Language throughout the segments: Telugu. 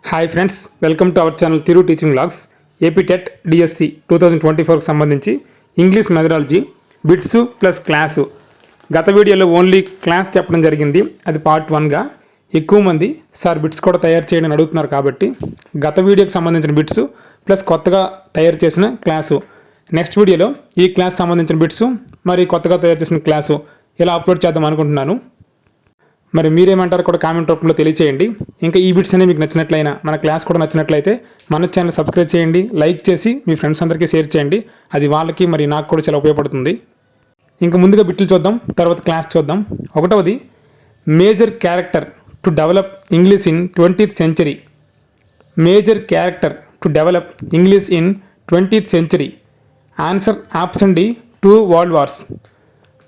Hi friends, welcome to our channel Tiru teaching vlogs. AP TET DSC 2024కి సంబంధించి English methodology bits plus class. గత వీడియోలో ఓన్లీ క్లాస్ చెప్పడం జరిగింది, అది పార్ట్ 1గా. ఎక్కువ మంది సార్ బిట్స్ కూడా తయారు చేయడం అడుగుతున్నారు కాబట్టి గత వీడియోకి సంబంధించిన బిట్స్ ప్లస్ కొత్తగా తయారు చేసిన క్లాసు, నెక్స్ట్ వీడియోలో ఈ క్లాస్ సంబంధించిన బిట్స్ మరి కొత్తగా తయారు చేసిన క్లాసు ఇలా అప్లోడ్ చేద్దాం అనుకుంటున్నాను. మరి మీరేమంటారు కూడా కామెంట్ రూపంలో తెలియచేయండి. ఇంకా ఈ బిట్స్ అనేవి మీకు నచ్చినట్లయినా, మన క్లాస్ కూడా నచ్చినట్లయితే మన ఛానల్ సబ్స్క్రైబ్ చేయండి, లైక్ చేసి మీ ఫ్రెండ్స్ అందరికీ షేర్ చేయండి. అది వాళ్ళకి మరి నాకు కూడా చాలా ఉపయోగపడుతుంది. ఇంకా ముందుగా బిట్లు చూద్దాం, తర్వాత క్లాస్ చూద్దాం. ఒకటవది, major character to develop English in 20th century. Major character to develop English in 20th century. Answer option D, 2 world wars.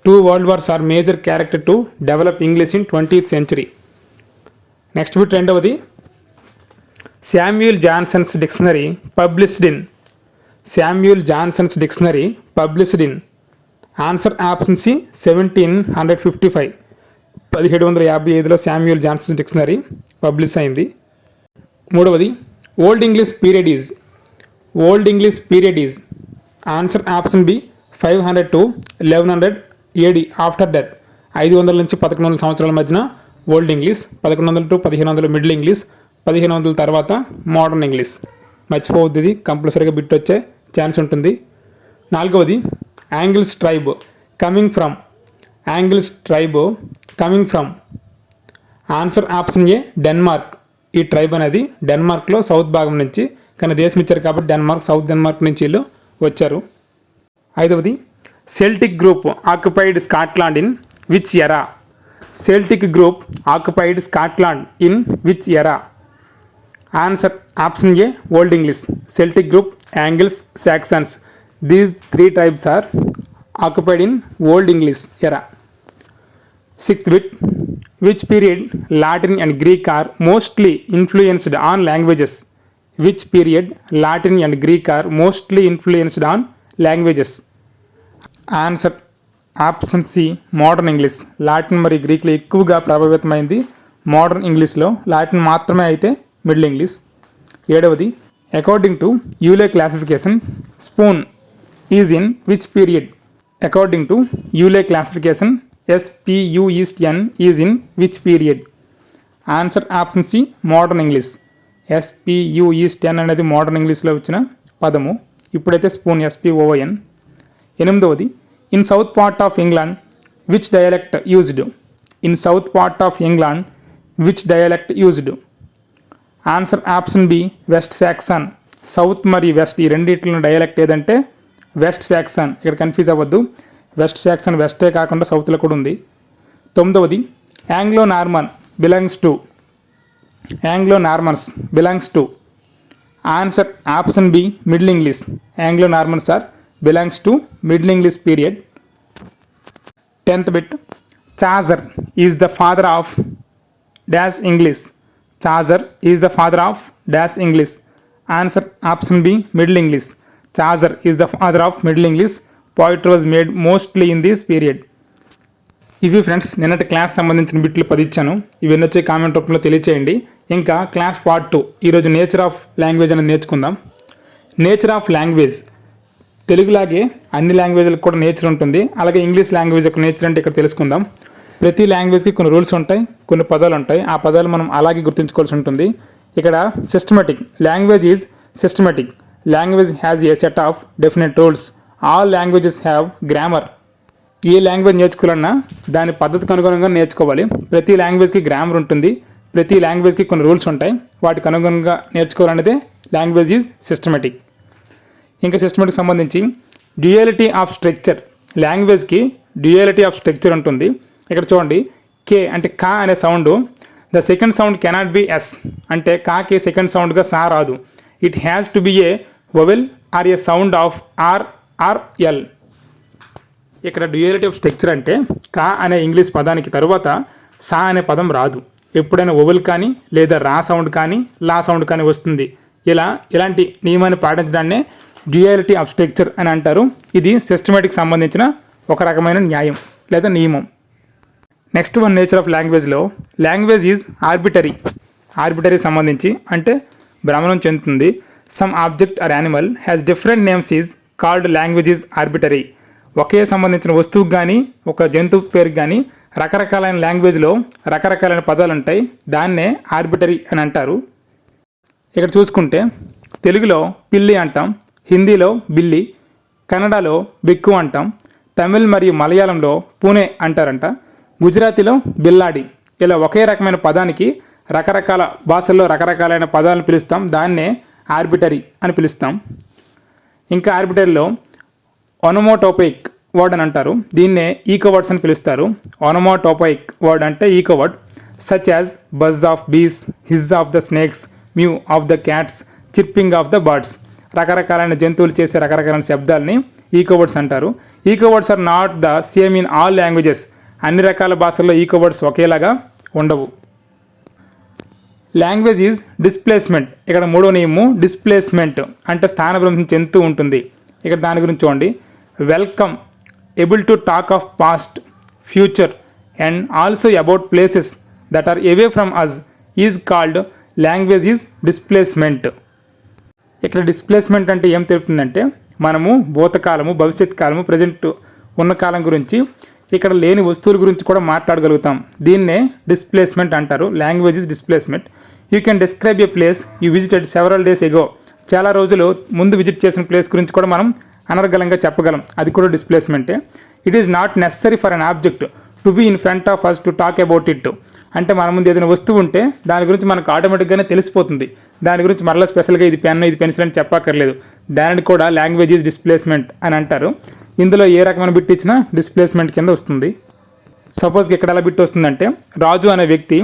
2 world wars are major character to develop English in 20th century. Next bit, రెండవది, Samuel Johnson's dictionary published in. Samuel Johnson's dictionary published in. Answer option C, 1755. 1755లో శామ్యూల్ జాన్సన్ డిక్షనరీ పబ్లిష్ అయింది. మూడవది, old English period is. Old English period is. Answer option B, 500 to 1100 AD after death. 500 నుంచి 1100 సంవత్సరాల మధ్యన old English, 1100 to 1500 middle English, 1500 తర్వాత మోడర్న్ ఇంగ్లీష్. మర్చిపోవద్దు, ఇది కంపల్సరీగా బిట్ వచ్చే ఛాన్స్ ఉంటుంది. నాలుగవది, angles tribe coming from. Angles tribe coming from. Answer option A, Denmark. ఈ ట్రైబ్ అనేది డెన్మార్క్లో సౌత్ భాగం నుంచి, కానీ దేశం ఇచ్చారు కాబట్టి డెన్మార్క్, సౌత్ డెన్మార్క్ నుంచి వీళ్ళు వచ్చారు. ఐదవది, Celtic group occupied Scotland in which era. Celtic group occupied Scotland in which era. Answer option A, old English. Celtic group, Angles, Saxons, these 3 tribes are occupied in old English era. Sixth bit, which period Latin and Greek are mostly influenced on languages. Which period Latin and Greek are mostly influenced on languages. Answer option C, modern English. Latin మరియు గ్రీక్లో ఎక్కువగా ప్రభావితమైంది మోడర్న్ ఇంగ్లీష్లో, లాటిన్ మాత్రమే అయితే మిడిల్ ఇంగ్లీష్. ఏడవది, according to Yule classification spoon is in which period. According to Yule classification SPUN is in which period. Answer option C, modern English. SPUN అనేది మోడర్న్ ఇంగ్లీష్లో వచ్చిన పదము. ఇప్పుడైతే స్పూన్, SPON. ఎనిమిదవది, in south part of England which dialect used. In south part of England which dialect used. Answer option B, West Saxon. South మరియు వెస్ట్ ఈ రెండింటిలో డయలెక్ట్ ఏదంటే వెస్ట్ సాక్సన్. ఇక్కడ కన్ఫ్యూజ్ అవ్వద్దు, వెస్ట్ సాక్సన్ వెస్టే కాకుండా సౌత్లో కూడా ఉంది. తొమ్మిదవది, Anglo Norman belongs to. Anglo Normans belongs to. Answer option B, middle English. Anglo Normans are belongs to middle English period. 10th bit, Chaucer is the father of dash English. Chaucer is the father of dash English. Answer option B, middle English. Chaucer is the father of middle English. Poetry was made mostly in this period. ఇవి ఫ్రెండ్స్ నిన్నటి క్లాస్ సంబంధించిన బిట్లు 10 ఇచ్చాను. ఇవన్నీ వచ్చే కామెంట్ రూపంలో తెలియచేయండి. ఇంకా క్లాస్ పార్ట్ 2 ఈరోజు నేచర్ ఆఫ్ లాంగ్వేజ్ అనేది నేర్చుకుందాం. నేచర్ ఆఫ్ లాంగ్వేజ్, తెలుగులాగే అన్ని లాంగ్వేజ్లకు కూడా నేచర్ ఉంటుంది, అలాగే ఇంగ్లీష్ లాంగ్వేజ్ యొక్క నేచర్ అంటే ఇక్కడ తెలుసుకుందాం. ప్రతి లాంగ్వేజ్కి కొన్ని రూల్స్ ఉంటాయి, కొన్ని పదాలు ఉంటాయి. ఆ పదాలు మనం అలాగే గుర్తుంచుకోవాల్సి ఉంటుంది. ఇక్కడ systematic, language is systematic. Language has a set of definite rules. All languages have grammar. ఏ లాంగ్వేజ్ నేర్చుకోవాలన్నా దాని పద్ధతికి అనుగుణంగా నేర్చుకోవాలి. ప్రతి లాంగ్వేజ్కి గ్రామర్ ఉంటుంది, ప్రతి లాంగ్వేజ్కి కొన్ని రూల్స్ ఉంటాయి, వాటికి అనుగుణంగా నేర్చుకోవాలనేదే లాంగ్వేజ్ ఈజ్ సిస్టమేటిక్. ఇంకా సిస్టమేటిక్ సంబంధించి డ్యూయాలిటీ ఆఫ్ స్ట్రక్చర్. లాంగ్వేజ్కి డ్యూయాలిటీ ఆఫ్ స్ట్రక్చర్ ఉంటుంది. ఇక్కడ చూడండి, కే అంటే కా అనే sound, the second sound cannot be S. అంటే కాకి సెకండ్ సౌండ్గా సా రాదు. It has to be a vowel or a sound of R or L. ఇక్కడ డ్యూయాలిటీ ఆఫ్ స్ట్రక్చర్ అంటే కా అనే ఇంగ్లీష్ పదానికి తరువాత సా అనే పదం రాదు. ఎప్పుడైనా వొవెల్ కానీ లేదా రా సౌండ్ కానీ లా సౌండ్ కానీ వస్తుంది. ఇలాంటి నియమాన్ని పాటించడాన్నే డ్యూయాలిటీ ఆఫ్ స్ట్రక్చర్ అని అంటారు. ఇది సిస్టమేటిక్ సంబంధించిన ఒక రకమైన న్యాయం లేదా నియమం. నెక్స్ట్ వన్, నేచర్ ఆఫ్ లాంగ్వేజ్లో లాంగ్వేజ్ ఈజ్ ఆర్బిటరీ. ఆర్బిటరీ సంబంధించి అంటే భ్రమణం చెందుతుంది. Some object or animal has different names is called language is arbitrary. ఒకే సంబంధించిన వస్తువుకి కానీ ఒక జంతువు పేరుకి కానీ రకరకాలైన లాంగ్వేజ్లో రకరకాలైన పదాలు ఉంటాయి, దాన్నే ఆర్బిటరీ అని అంటారు. ఇక్కడ చూసుకుంటే తెలుగులో పిల్లి అంటాం, హిందీలో బిల్లి, కన్నడలో బిక్కు అంటాం, తమిళ్ మరియు మలయాళంలో పూణే అంటారంట, గుజరాతీలో బిల్లాడి. ఇలా ఒకే రకమైన పదానికి రకరకాల భాషల్లో రకరకాలైన పదాలను పిలుస్తాం, దాన్నే ఆర్బిటరీ అని పిలుస్తాం. ఇంకా ఆర్బిటరీలో ఒనోమోటోపిక్ వర్డ్ అని అంటారు, దీన్నే ఈకో వర్డ్స్ అని పిలుస్తారు. ఒనోమోటోపిక్ వర్డ్ అంటే echo word, such as buzz of bees, hiss of the snakes, mew of the cats, chirping of the birds. రకరకాలైన జంతువులు చేసే రకరకాలైన శబ్దాలని ఈకో వర్డ్స్ అంటారు. Echo words are not the same in all languages. అన్ని రకాల భాషల్లో ఈకో వర్డ్స్ ఒకేలాగా ఉండవు. Language is displacement. ఇక్కడ మూడో నియమం డిస్ప్లేస్మెంట్ అంటే స్థానభ్రంశం చెందుతూ ఉంటుంది. ఇక్కడ దాని గురించి చూడండి. Welcome, able to talk of past, future and also about places that are away from us is called language is displacement. ఇక్కడ డిస్ప్లేస్మెంట్ అంటే ఏం తెలుపుతుందంటే మనము భూతకాలము, భవిష్యత్ కాలము, ప్రజెంట్ ఉన్న కాలం గురించి, ఇక్కడ లేని వస్తువుల గురించి కూడా మాట్లాడగలుగుతాం. దీన్నే డిస్ప్లేస్మెంట్ అంటారు. Language is displacement. You can describe a place you visited several days ago. చాలా రోజులు ముందు విజిట్ చేసిన ప్లేస్ గురించి కూడా మనం అనర్గళంగా చెప్పగలం, అది కూడా డిస్ప్లేస్మెంటే. It is not necessary for an object to be in front of us to talk about it. అంటే మన ముందు ఏదైనా వస్తువు ఉంటే దాని గురించి మనకు ఆటోమేటిక్గానే తెలిసిపోతుంది, దాని గురించి మరలా స్పెషల్గా ఇది పెన్ ఇది పెన్సిల్ అని చెప్పక్కర్లేదు. దానిని కూడా లాంగ్వేజ్ ఈజ్ డిస్ప్లేస్మెంట్ అని అంటారు. ఇందులో ఏ రకమైన బిట్ ఇచ్చినా డిస్ప్లేస్మెంట్ కింద వస్తుంది. సపోజ్కి ఇక్కడ ఎలా బిట్ వస్తుందంటే, రాజు అనే వ్యక్తి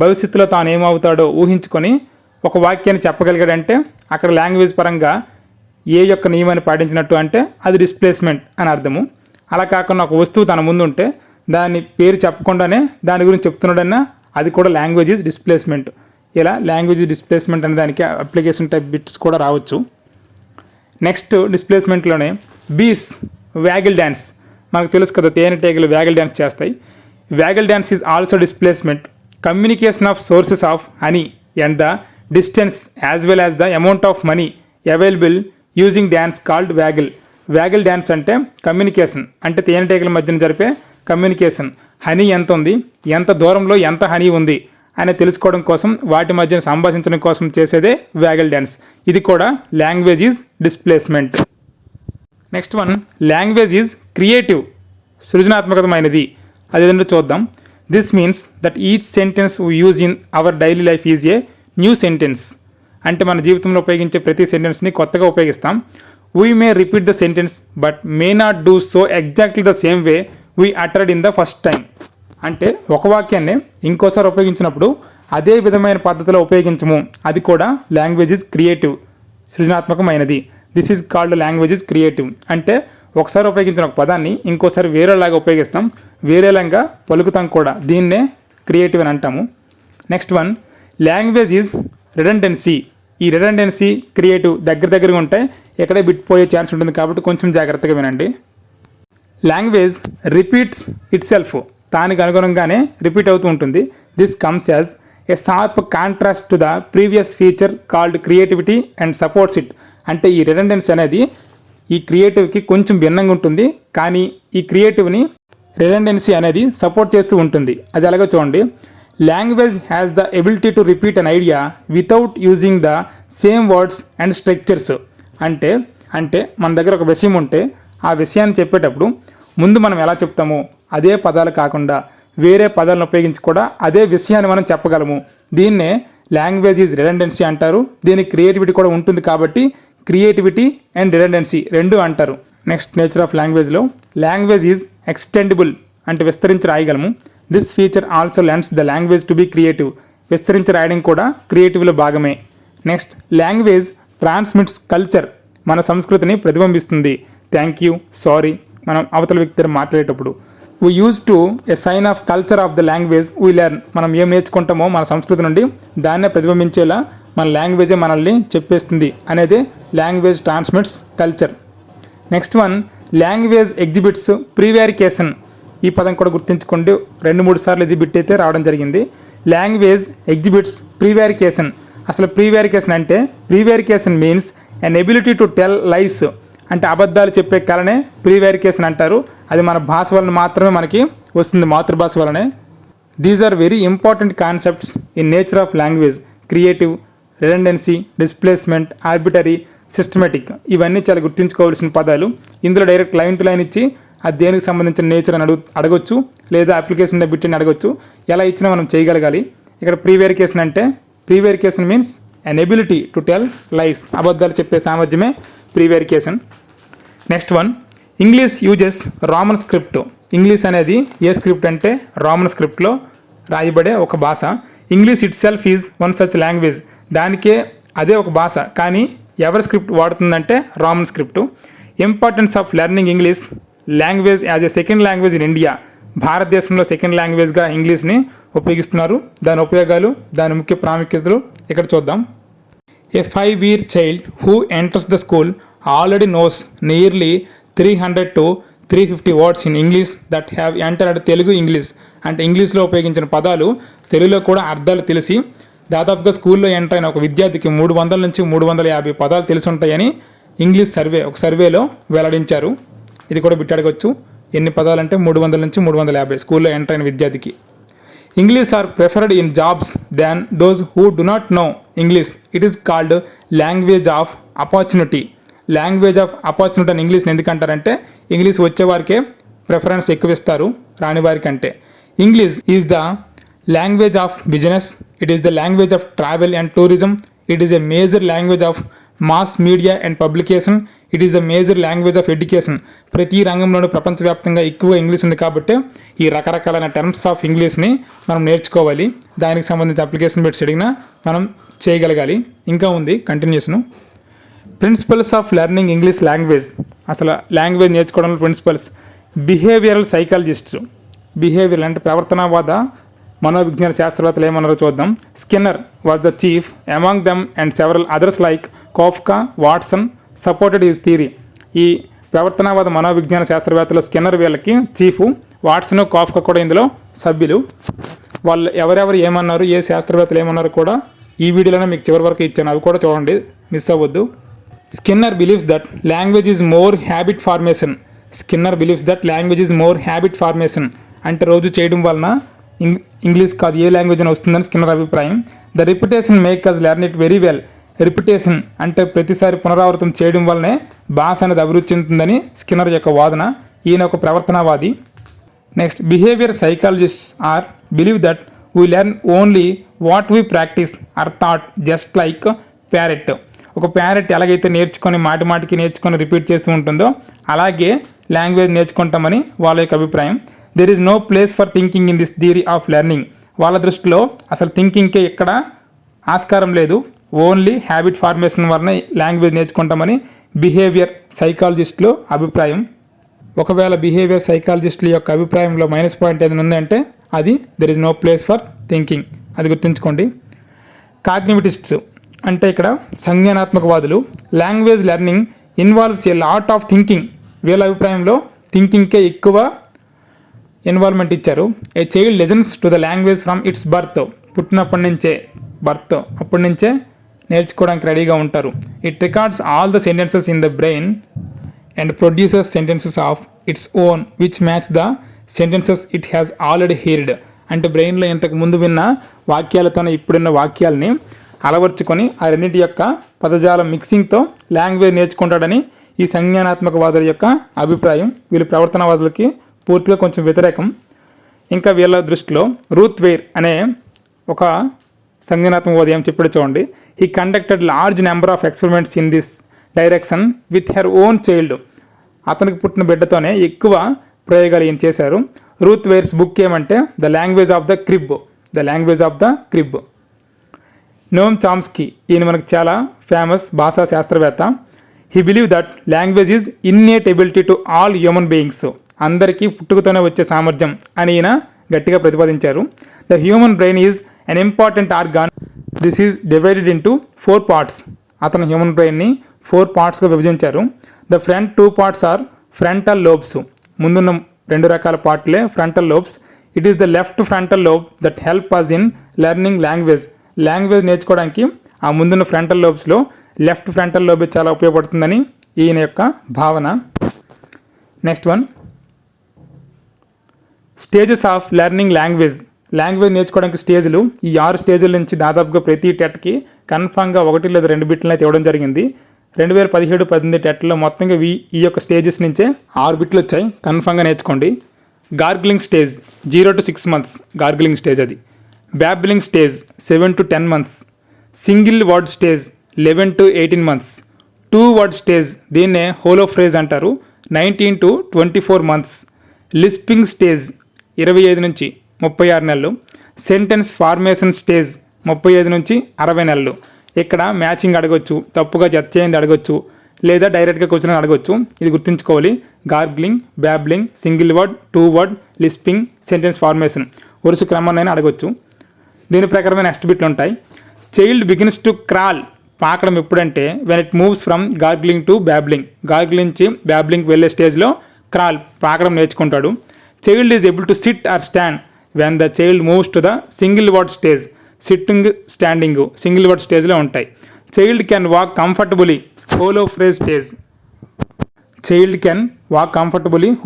భవిష్యత్తులో తాను ఏమవుతాడో ఊహించుకొని ఒక వాక్యాన్ని చెప్పగలిగాడంటే అక్కడ లాంగ్వేజ్ పరంగా ఏ యొక్క నియమాన్ని పాటించినట్టు అంటే అది డిస్ప్లేస్మెంట్ అని అర్థము. అలా కాకుండా ఒక వస్తువు తన ముందు ఉంటే దాని పేరు చెప్పకుండానే దాని గురించి చెప్తున్నాడన్నా అది కూడా లాంగ్వేజ్ ఈజ్ డిస్ప్లేస్మెంట్. ఇలా లాంగ్వేజ్ డిస్ప్లేస్మెంట్ అనే దానికి అప్లికేషన్ టైప్ బిట్స్ కూడా రావచ్చు. నెక్స్ట్ డిస్ప్లేస్మెంట్లోనే బీస్ వ్యాగిల్ డ్యాన్స్. మనకు తెలుసు కదా, తేనెటీగలు వ్యాగిల్ డ్యాన్స్ చేస్తాయి. Waggle dance is also displacement. Communication of sources of honey and the distance as well as the amount of money available using dance called waggle. Waggle dance అంటే కమ్యూనికేషన్, అంటే తేనెటీగల మధ్యన జరిపే కమ్యూనికేషన్. హనీ ఎంత ఉంది, ఎంత దూరంలో ఎంత హనీ ఉంది అని తెలుసుకోవడం కోసం, వాటి మధ్యన సంభాషించడం కోసం చేసేదే వ్యాగిల్ డ్యాన్స్. ఇది కూడా language is displacement. Next one, language is creative, సృజనాత్మకమైనది. అదేంటో చూద్దాం. This means that each sentence we use in our daily life is a new sentence. అంటే మన జీవితంలో ఉపయోగించే ప్రతి సెంటెన్స్ని కొత్తగా ఉపయోగిస్తాం. We may repeat the sentence but may not do so exactly the same way we uttered in the first time. అంటే ఒక వాక్యాన్ని ఇంకోసారి ఉపయోగించినప్పుడు అదే విధమైన పద్ధతిలో ఉపయోగించము. అది కూడా లాంగ్వేజ్ ఈజ్ క్రియేటివ్, సృజనాత్మకమైనది. This is called language is creative. అంటే ఒకసారి ఉపయోగించిన ఒక పదాన్ని ఇంకోసారి వేరేలాగా ఉపయోగిస్తాం, వేరేలాగా పలుకుతాం కూడా. దీన్నే క్రియేటివ్ అని అంటాము. Next one, language is redundancy. ఈ రిడెండెన్సీ క్రియేటివ్ దగ్గరగా ఉంటాయి, ఎక్కడే బిట్ పోయే ఛాన్స్ ఉంటుంది కాబట్టి కొంచెం జాగ్రత్తగా వినండి. Language repeats it self. దానికి అనుగుణంగానే రిపీట్ అవుతూ ఉంటుంది. This comes as a sharp contrast to the previous feature called creativity and supports it. అంటే ఈ రిడెండెన్సీ అనేది ఈ క్రియేటివ్కి కొంచెం భిన్నంగా ఉంటుంది, కానీ ఈ క్రియేటివ్ని రిడెండెన్సీ అనేది సపోర్ట్ చేస్తూ ఉంటుంది. అది ఎలాగో చూడండి. Language has the ability to repeat an idea without using the same words and structures. అంటే మన దగ్గర ఒక విషయం ఉంటే ఆ విషయాన్ని చెప్పేటప్పుడు ముందు మనం ఎలా చెప్తామో అదే పదాలు కాకుండా వేరే పదాలను ఉపయోగించి కూడా అదే విషయాన్ని మనం చెప్పగలము. దీన్నే లాంగ్వేజ్ ఈజ్ రిడెండెన్సీ అంటారు. దీనికి క్రియేటివిటీ కూడా ఉంటుంది కాబట్టి క్రియేటివిటీ అండ్ రిడెండెన్సీ రెండు అంటారు. నెక్స్ట్, నేచర్ ఆఫ్ లాంగ్వేజ్లో లాంగ్వేజ్ ఈజ్ ఎక్స్టెండబుల్, అంటే విస్తరించి రాయగలము. This feature also lends the language to be creative. విస్తరించి రాయడం కూడా క్రియేటివ్లో భాగమే. Next, language transmits culture. మన సంస్కృతిని ప్రతిబింబిస్తుంది. థ్యాంక్ యూ, సారీ మనం అవతల వ్యక్తి దగ్గర మాట్లాడేటప్పుడు. We use to a sign of culture of the language we learn. మనం ఏం నేర్చుకుంటామో మన సంస్కృతి నుండి దాన్నే ప్రతిబింబించేలా మన లాంగ్వేజే మనల్ని చెప్పేస్తుంది అనేది language transmits culture. Next one, language exhibits ప్రీవారికేషన్. ఈ పదం కూడా గుర్తుంచుకోండి, 2-3 సార్లు ఇది బిట్ అయితే రావడం జరిగింది. Language exhibits ప్రీవారికేషన్. అసలు ప్రీవారికేషన్ అంటే prevarication means an ability to tell లైస్, అంటే అబద్ధాలు చెప్పే కళనే ప్రీవారికేషన్ అంటారు. అది మన భాష వలన మాత్రమే మనకి వస్తుంది, మాతృభాష వలనే. These are very important concepts in nature of language. Creative, redundancy, displacement, arbitrary, systematic, ఇవన్నీ చాలా గుర్తుంచుకోవాల్సిన పదాలు. ఇందులో డైరెక్ట్ లైన్ టు లైన్ ఇచ్చి అది దేనికి సంబంధించిన నేచర్ అని అడగొచ్చు, లేదా అప్లికేషన్ బిట్ అని అడగొచ్చు. ఎలా ఇచ్చినా మనం చేయగలగాలి. ఇక్కడ ప్రీవారికేషన్ అంటే prevarication means an ability to tell lies, అబద్ధాలు చెప్పే సామర్థ్యమే prevarication. Next one, English uses Roman script. English అనేది ఏ స్క్రిప్ట్ అంటే రామన్ స్క్రిప్ట్లో రాయబడే ఒక భాష. English itself is one such language. దానికే అదే ఒక భాష, కానీ ఎవరి స్క్రిప్ట్ వాడుతుందంటే Roman script. Importance of learning English language as a second language in India. భారతదేశంలో సెకండ్ లాంగ్వేజ్గా ఇంగ్లీష్ని ఉపయోగిస్తున్నారు. దాని ఉపయోగాలు, దాని ముఖ్య ప్రాముఖ్యతలు ఇక్కడ చూద్దాం. ఏ 5-year child who enters the school already knows nearly 300 to 350 words in English that have entered Telugu English. అంటే ఇంగ్లీష్లో ఉపయోగించిన పదాలు తెలుగులో కూడా అర్థాలు తెలిసి దాదాపుగా స్కూల్లో ఎంటర్ అయిన ఒక విద్యార్థికి 300 నుంచి 350 పదాలు తెలిసి ఉంటాయని ఇంగ్లీష్ ఒక సర్వేలో వెల్లడించారు. ఇది కూడా బిట్టడగొచ్చు. ఎన్ని పదాలు అంటే 300 నుంచి 350 స్కూల్లో ఎంటర్ అయిన విద్యార్థికి. English are preferred in jobs than those who do not know English. It is called language of opportunity. Language of opportunity అని ఇంగ్లీష్ని ఎందుకంటారంటే ఇంగ్లీష్ వచ్చేవారికే ప్రిఫరెన్స్ ఎక్కువ ఇస్తారు రాని వారికంటే. English is the language of business. It is the language of travel and tourism. It is a major language of mass media and publication. It is the major language of education. ప్రతి రంగంలోనూ ప్రపంచవ్యాప్తంగా ఎక్కువ ఇంగ్లీష్ ఉంది కాబట్టి ఈ రకరకాలైన టర్మ్స్ ఆఫ్ ఇంగ్లీష్ని మనం నేర్చుకోవాలి. దానికి సంబంధించిన అప్లికేషన్ బిట్స్ అడిగినా మనం చేయగలగాలి. ఇంకా ఉంది continuation. Principles of learning English language. అసలు లాంగ్వేజ్ నేర్చుకోవడంలో ప్రిన్సిపల్స్. Behavioural psychologists. బిహేవియర్ అంటే ప్రవర్తనవాద మనోవిజ్ఞాన శాస్త్రవేత్తలు ఏమన్నారో చూద్దాం. Skinner was the chief among them and several others like Koffka, Watson supported his theory. ఈ ప్రవర్తనవాద మనోవిజ్ఞాన శాస్త్రవేత్తలు స్కిన్నర్ వీళ్ళకి చీఫ్, వాట్సన్, కాఫ్కా కూడా ఇందులో సభ్యులు. వాళ్ళు ఎవరెవరు ఏమన్నారు, ఏ శాస్త్రవేత్తలు ఏమన్నారు కూడా ఈ వీడియోలోనే మీకు చివరి వరకు ఇచ్చాను, అవి కూడా చూడండి, మిస్ అవ్వద్దు. Skinner believes that language is more habit formation. Skinner believes that language is more habit formation అంటే రోజు చేయడం వలన ఇంగ్లీష్ కాదు ఏ లాంగ్వేజ్ అని వస్తుందని స్కిన్నర్ అభిప్రాయం. The repetition make us learn it very well. Repetition అంటే ప్రతిసారి పునరావృతం చేయడం వల్లనే భాష అనేది అభివృద్ధి చెందుతుందని స్కిన్నర్ యొక్క వాదన. ఈయన ఒక ప్రవర్తనవాది. నెక్స్ట్, behaviour psychologists are believe that we learn only what we practise or thought just like parrot. ఒక ప్యారెట్ ఎలాగైతే నేర్చుకొని మాటికి నేర్చుకొని రిపీట్ చేస్తూ ఉంటుందో అలాగే లాంగ్వేజ్ నేర్చుకుంటామని వాళ్ళ యొక్క అభిప్రాయం. There is no place for thinking in this theory of learning. వాళ్ళ దృష్టిలో అసలు థింకింగ్కే ఇక్కడ ఆస్కారం లేదు, ఓన్లీ హ్యాబిట్ ఫార్మేషన్ వలన లాంగ్వేజ్ నేర్చుకుంటామని బిహేవియర్ సైకాలజిస్టులు అభిప్రాయం. ఒకవేళ బిహేవియర్ సైకాలజిస్టుల యొక్క అభిప్రాయంలో మైనస్ పాయింట్ ఏదైనా ఉందంటే అది there is no place for thinking, అది గుర్తుంచుకోండి. కాగ్నిటివిస్ట్స్ అంటే ఇక్కడ సంజ్ఞానాత్మకవాదులు. Language learning involves a lot of thinking. వీళ్ళ అభిప్రాయంలో థింకింగ్కే ఎక్కువ ఇన్వాల్వ్మెంట్ ఇచ్చారు. A child listens to the language from its birth. పుట్టినప్పటి నుంచే అప్పటి నుంచే నేర్చుకోవడానికి రెడీగా ఉంటారు. It records all the sentences in the brain and produces sentences of its own which match the sentences it has already heard. అంటే బ్రెయిన్లో ఇంతకు ముందు విన్న వాక్యాలతోనే ఇప్పుడున్న వాక్యాలని అలవర్చుకొని ఆ రెండింటి యొక్క పదజాల మిక్సింగ్తో లాంగ్వేజ్ నేర్చుకుంటాడని ఈ సంజ్ఞానాత్మకవాదుల యొక్క అభిప్రాయం. వీళ్ళు ప్రవర్తనవాదులకి పూర్తిగా కొంచెం వ్యతిరేకం. ఇంకా వీళ్ళ దృష్టిలో రూత్ వేర్ అనే ఒక సంజ్ఞానాత్మకవాది ఏం చెప్పాడు చూడండి. He conducted large number of experiments in this direction with her own child. అతనికి పుట్టిన బిడ్డతోనే ఎక్కువ ప్రయోగాలు ఏం చేశారు. రూత్ వేర్స్ బుక్ ఏమంటే the language of the crib. Noam Chomsky, ఈయన మనకు చాలా ఫేమస్ భాషా శాస్త్రవేత్త. He believe that language is innate ability to all human beings. అందరికీ పుట్టుకతోనే వచ్చే సామర్థ్యం అని ఈయన గట్టిగా ప్రతిపాదించారు. The human brain is an important organ. This is divided into 4 parts. అతను హ్యూమన్ బ్రెయిన్ని 4 partsగా విభజించారు. The front 2 parts are frontal lobes. ముందున్న 2 రకాల పార్ట్లే frontal lobes. It is the left frontal lobe that help us in learning language నేర్చుకోవడానికి ఆ ముందున్న ఫ్రంటల్ లోబ్స్లో లెఫ్ట్ ఫ్రంటల్ లోబ్ చాలా ఉపయోగపడుతుందని ఈయన యొక్క భావన. Next one, stages of learning language నేర్చుకోవడానికి స్టేజ్లు. ఈ 6 స్టేజ్ల నుంచి దాదాపుగా ప్రతి టెట్కి కన్ఫామ్గా 1 లేదా 2 బిట్లను అయితే ఇవ్వడం జరిగింది. 2017-18 టెట్లో మొత్తంగా ఈ యొక్క స్టేజెస్ నుంచే 6 బిట్లు వచ్చాయి. కన్ఫామ్గా నేర్చుకోండి. Gargling stage 0 to 6 months gargling stage అది. Babbling stage 7 to 10 months. Single word stage 11 to 18 months. 2 word stage దీన్నే హోలో ఫ్రేజ్ అంటారు, 19 to 24 months. లిస్పింగ్ స్టేజ్ 25 నుంచి 36 నెలలు. సెంటెన్స్ ఫార్మేషన్ స్టేజ్ 35 నుంచి 60 నెలలు. ఇక్కడ మ్యాచింగ్ అడగొచ్చు, తప్పుగా జడ్జ్ చేయింది అడగొచ్చు, లేదా డైరెక్ట్గా క్వశ్చన్ అడగొచ్చు. ఇది గుర్తుంచుకోవాలి. Gargling, babbling, single word, 2 word, lisping, sentence formation వరుస క్రమంలోనే అడగొచ్చు. దీని ప్రకారమే నెక్స్ట్ బిట్లు ఉంటాయి. చైల్డ్ బిగిన్స్ టు క్రాల్ పాకడం ఎప్పుడంటే when it moves from gargling to babbling. Gargling నుంచి బ్యాబ్లింగ్ వెళ్ళే స్టేజ్లో క్రాల్ పాకడం నేర్చుకుంటాడు. Child is able to sit or stand when the child moves to the single word stage. Sitting, standing single word స్టేజ్లో ఉంటాయి. Child can walk comfortably hollow phrase stage.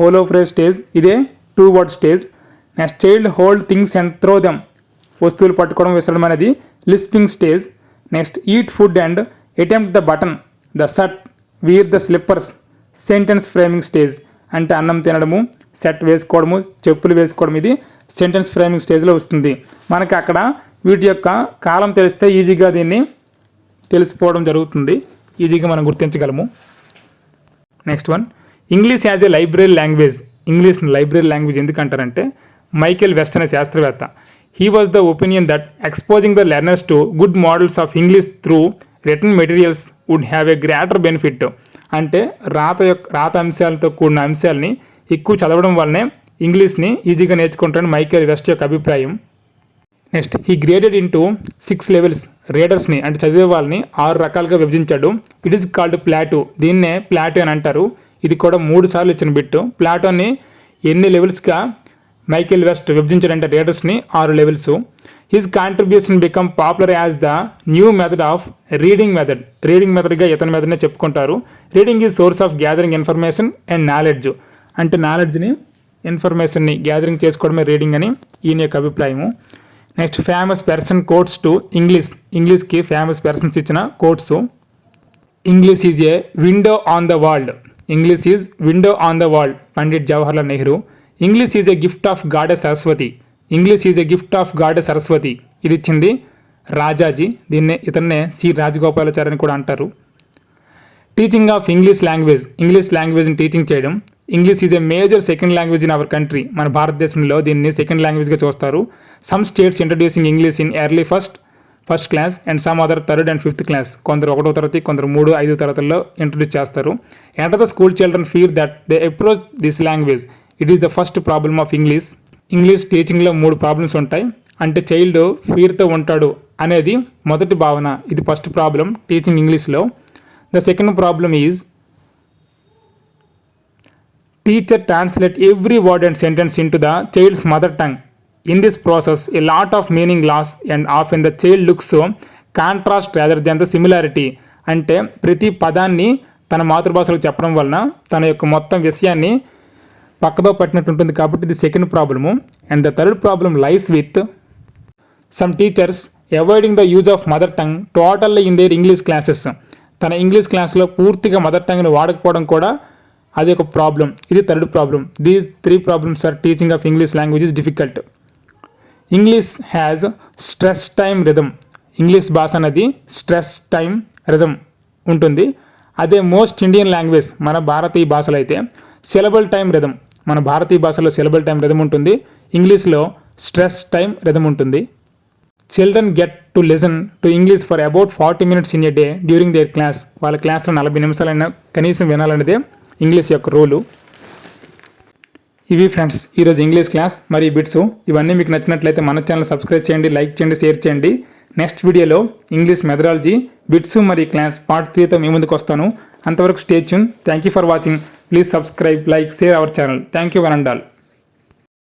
Holophrase stage ఇదే 2 word stage. Next child hold things and throw them. వస్తువులు పట్టుకోవడం, విసరడం అనేది lisping stage. Next eat food and attempt the button, the shirt, wear the slippers. Sentence framing stage అంటే అన్నం తినడము, సెట్ వేసుకోవడము, చెప్పులు వేసుకోవడం, ఇది సెంటెన్స్ ఫ్రేమింగ్ స్టేజ్లో వస్తుంది. మనకి అక్కడ వీటి యొక్క కాలం తెలిస్తే ఈజీగా దీన్ని తెలిసిపోవడం జరుగుతుంది, ఈజీగా మనం గుర్తించగలము. Next one, English as a library language. ఇంగ్లీష్ని లైబ్రరీ లాంగ్వేజ్ ఎందుకంటారంటే మైకేల్ వెస్ట్ అనే శాస్త్రవేత్త, he was the opinion that exposing the learners to good models of English through written materials would have a greater benefit. అంటే రాత అంశాలతో కూడిన అంశాలని ఎక్కువ చదవడం వల్లనే ఇంగ్లీష్ని ఈజీగా నేర్చుకుంటారని మైకేల్ వెస్ట్ యొక్క అభిప్రాయం. Next he graded into 6 levels రీడర్స్ని అంటే చదివే వాళ్ళని 6 రకాలుగా విభజించాడు. It is called Plato. దీన్నే ప్లాటో అని అంటారు. ఇది కూడా 3 సార్లు ఇచ్చిన బిట్టు. ప్లాటోని ఎన్ని లెవెల్స్గా మైకేల్ వెస్ట్ విభజించాడంటే రీడర్స్ని 6 levels. His contribution become popular as the new method of reading మెథడ్గా ఇతని మెథడ్నే చెప్పుకుంటారు. Reading is source of gathering information and knowledge. అంటే నాలెడ్జ్ని, ఇన్ఫర్మేషన్ని గ్యాదరింగ్ చేసుకోవడమే రీడింగ్ అని ఈయన యొక్క అభిప్రాయము. Next famous person quotes to ఇంగ్లీష్కి ఫేమస్ పర్సన్స్ ఇచ్చిన quotes. English is a window on the world Pandit Jawaharlal Nehru. English is a gift of goddess Saraswati. ఇది ఇచ్చింది రాజాజీ. ఇతన్నే సి రాజగోపాలాచారి అని కూడా అంటారు. టీచింగ్ ఆఫ్ ఇంగ్లీష్ని టీచింగ్ చేయడం. English is a major second language in our country. మన భారతదేశంలో దీన్ని సెకండ్ లాంగ్వేజ్గా చూస్తారు. Some states introducing English in early first class and some other 3rd and 5th class. కొందరు 1వ తరగతి, కొందరు 3, 5 తరగతుల్లో ఇంట్రడ్యూస్ చేస్తారు. Enter the school children fear that they approach this language. It is the first problem of English టీచింగ్లో 3 ప్రాబ్లమ్స్ ఉంటాయి. అంటే చైల్డ్ ఫీర్తో ఉంటాడు అనేది మొదటి భావన. ఇది ఫస్ట్ ప్రాబ్లం టీచింగ్ ఇంగ్లీష్లో. The second problem is teacher translate every word and sentence into the child's mother tongue. In this process, a lot of meaning loss and often the child looks contrast rather than the similarity. అంటే ప్రతి పదాన్ని తన మాతృభాషలో చెప్పడం వలన తన యొక్క మొత్తం విషయాన్ని పక్కదో పట్టినట్టు ఉంటుంది. కాబట్టి ఇది second problem. And the third problem lies with some teachers avoiding the use of mother tongue totally in their English classes. తన ఇంగ్లీష్ క్లాస్లో పూర్తిగా మదర్ టంగ్ని వాడకపోవడం కూడా అది ఒక ప్రాబ్లం. ఇది third problem. These 3 problems are teaching of English language is difficult. English has stress time rhythm. English భాష అనేది స్ట్రెస్ టైమ్ రిథమ్ ఉంటుంది. అదే మోస్ట్ ఇండియన్ లాంగ్వేజ్ మన భారతీయ భాషలో అయితే సిలబల్ టైమ్ రిథమ్. మన భారతీయ భాషలో సిలబల్ టైమ్ రిథమ్ ఉంటుంది, ఇంగ్లీష్లో స్ట్రెస్ టైమ్ రిథమ్ ఉంటుంది. Children get to listen to English for about 40 minutes in a day during their class. వాళ్ళ క్లాస్లో 40 నిమిషాలైనా కనీసం వినాలనేదే ఇంగ్లీష్ యొక్క రూలు. ఇవి ఫ్రెండ్స్ ఈరోజు ఇంగ్లీష్ క్లాస్ మరియు బిట్స్. ఇవన్నీ మీకు నచ్చినట్లయితే మన ఛానల్ సబ్స్క్రైబ్ చేయండి, లైక్ చేయండి, షేర్ చేయండి. నెక్స్ట్ వీడియోలో ఇంగ్లీష్ మెథడాలజీ, బిట్స్ మరియు క్లాస్ పార్ట్ 3తో మీ ముందుకు వస్తాను. అంతవరకు stay tune. Thank you for watching. Please subscribe, like, share our channel. Thank you one and all.